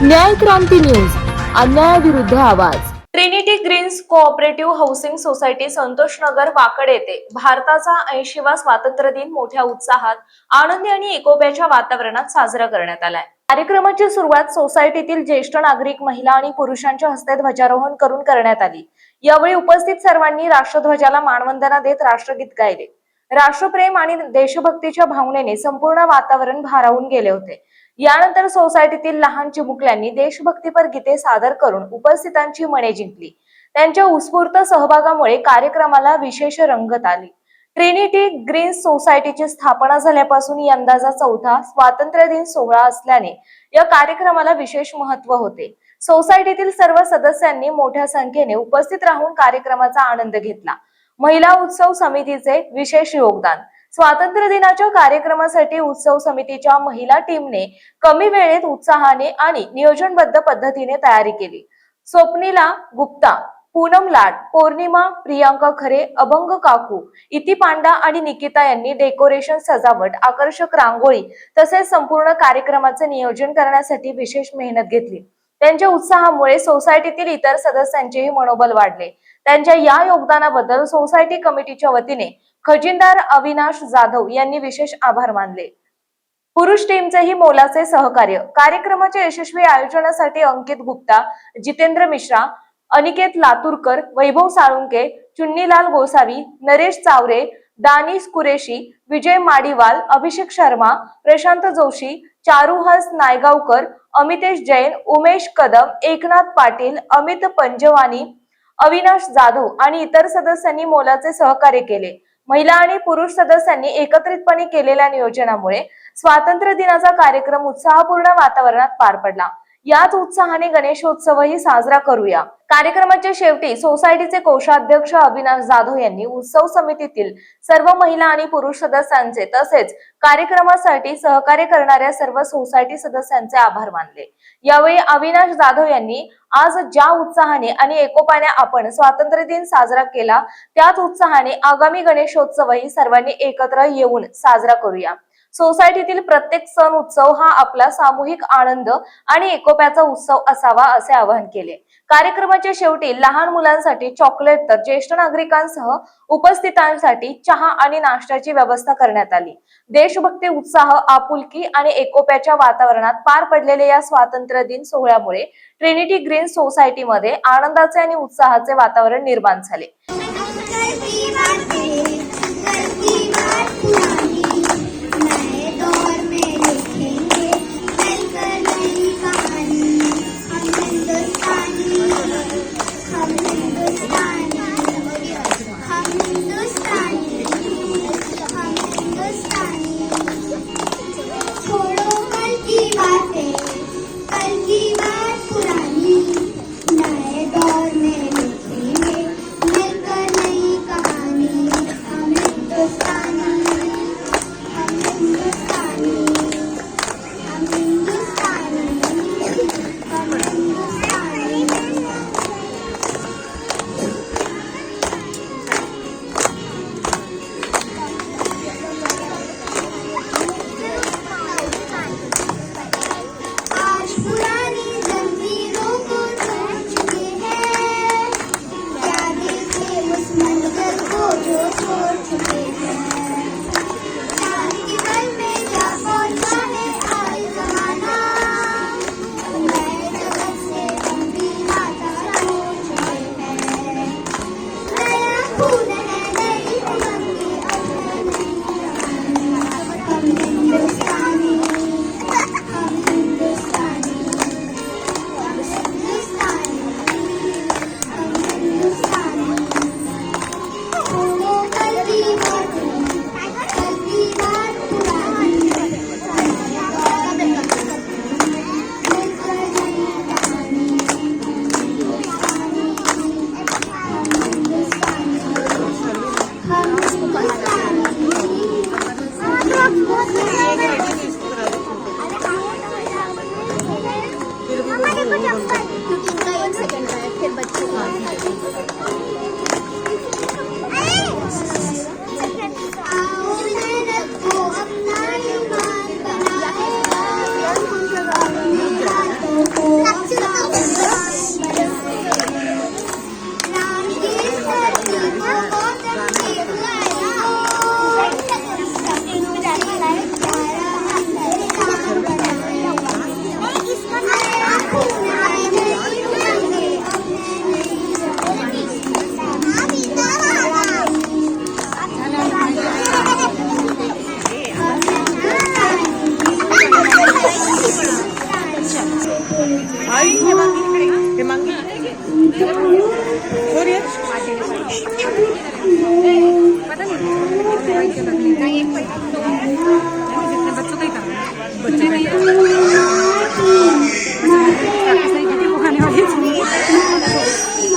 न्याय क्रांती न्यूज, अन्यायाविरुद्ध आवाज। Trinity Greens cooperative housing society Santoshnagar Wakad येथे भारताचा 80वा स्वातंत्र्य दिन मोठ्या उत्साहात, आनंदी आणि एकोप्याच्या वातावरणात साजरा करण्यात आलाय। कार्यक्रमाची सुरुवात सोसायटीतील ज्येष्ठ नागरिक, महिला आणि पुरुषांच्या हस्ते ध्वजारोहण करून करण्यात आली। यावेळी उपस्थित सर्वांनी राष्ट्रध्वजाला मानवंदना देत राष्ट्रगीत गायले। राष्ट्रप्रेम आणि देशभक्तीच्या भावनेने संपूर्ण वातावरण भारावून गेले होते। यानंतर सोसायटीतील लहान चिमुकल्यांनी देशभक्तीपर गीते सादर करून उपस्थितांची मने जिंकली। त्यांच्या उत्स्फूर्त सहभागामुळे कार्यक्रमाला विशेष रंगत आली। ट्रिनिटी ग्रीन्स सोसायटीची स्थापना झाल्यापासून यंदाचा चौथा स्वातंत्र्य दिन सोहळा असल्याने या कार्यक्रमाला विशेष महत्त्व होते। सोसायटीतील सर्व सदस्यांनी मोठ्या संख्येने उपस्थित राहून कार्यक्रमाचा आनंद घेतला। महिला उत्सव समितीचे विशेष योगदान। स्वातंत्र्य दिनाच्या कार्यक्रमासाठी उत्सव समितीच्या महिला टीमने कमी वेळेत उत्साहाने आणि नियोजनबद्ध पद्धतीने तयारी केली। स्वप्नीला गुप्ता, पूनम लाड, पौर्णिमा, प्रियांका खरे, अभंग काकू, इति पांडा आणि निकिता यांनी डेकोरेशन, सजावट, आकर्षक रांगोळी तसेच संपूर्ण कार्यक्रमाचे नियोजन करण्यासाठी विशेष मेहनत घेतली। त्यांच्या उत्साहामुळे सोसायटीतील इतर सदस्यांचेही मनोबल वाढले। त्यांच्या या योगदानाबद्दल सोसायटी कमिटीच्या वतीने खजिनदार अविनाश जाधव यांनी विशेष आभार मानले। पुरुष टीमचेही मोलाचे सहकार्य। कार्यक्रमाच्या यशस्वी आयोजनासाठी अंकित गुप्ता, जितेंद्र मिश्रा, अनिकेत लातूरकर, वैभव साळुंके, चुन्नीलाल गोसावी, नरेश चावरे, दानिश कुरेशी, विजय माडीवाल, अभिषेक शर्मा, प्रशांत जोशी, चारुहस नायगावकर, अमितेश जैन, उमेश कदम, एकनाथ पाटील, अमित पंजवानी, अविनाश जाधव आणि इतर सदस्यांनी मोलाचे सहकार्य केले। महिला आणि पुरुष सदस्यांनी एकत्रितपणे केलेल्या नियोजनामुळे स्वातंत्र्य दिनाचा कार्यक्रम उत्साहपूर्ण वातावरणात पार पडला। याच उत्साहाने गणेशोत्सवही साजरा करूया। कार्यक्रमाच्या शेवटी सोसायटीचे कोषाध्यक्ष अविनाश जाधव यांनी उत्सव समितीतील सर्व महिला आणि पुरुष सदस्यांचे तसेच कार्यक्रमासाठी सहकार्य करणाऱ्या सर्व सोसायटी सदस्यांचे आभार मानले। यावेळी अविनाश जाधव यांनी आज ज्या उत्साहाने आणि एकोप्याने आपण स्वातंत्र्य दिन साजरा केला, त्याच उत्साहाने आगामी गणेशोत्सवही सर्वांनी एकत्र येऊन साजरा करूया। सोसायटीतील प्रत्येक सण उत्सव हा आपला सामूहिक आनंद आणि एकोप्याचा उत्सव असावा असे आवाहन केले। कार्यक्रमाच्या शेवटी लहान मुलांसाठी चॉकलेट तर ज्येष्ठ नागरिकांसह उपस्थितांसाठी चहा आणि नाश्त्याची व्यवस्था करण्यात आली। देशभक्ती, उत्साह, आपुलकी आणि एकोप्याच्या वातावरणात पार पडलेल्या या स्वातंत्र्य दिन सोहळ्यामुळे ट्रिनिटी ग्रीन्स सोसायटीमध्ये आनंदाचे आणि उत्साहाचे वातावरण निर्माण झाले।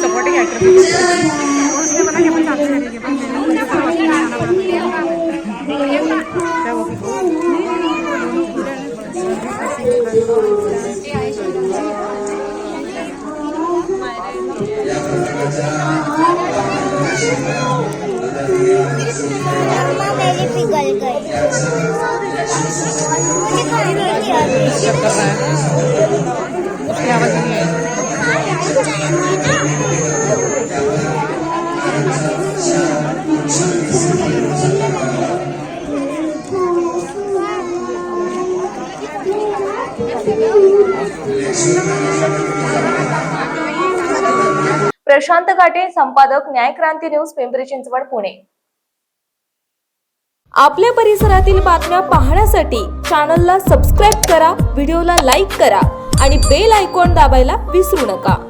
सपोर्टिंग एक्टर उसने बोला कि अपन साथ में करेंगे पर मैंने मुझे कोई वक्त नहीं आना मेरी पिघल गई मुझे खानी थी उसकी आवाज़ नहीं आई प्रशांत घाटे, संपादक, न्यायक्रांती न्यूज, पिंपरी चिंचवड, पुणे. आपल्या परिसरातील बातम्या पाहण्यासाठी चॅनलला सबस्क्राईब करा, व्हिडिओला लाईक करा आणि बेल आयकॉन दाबायला विसरू नका.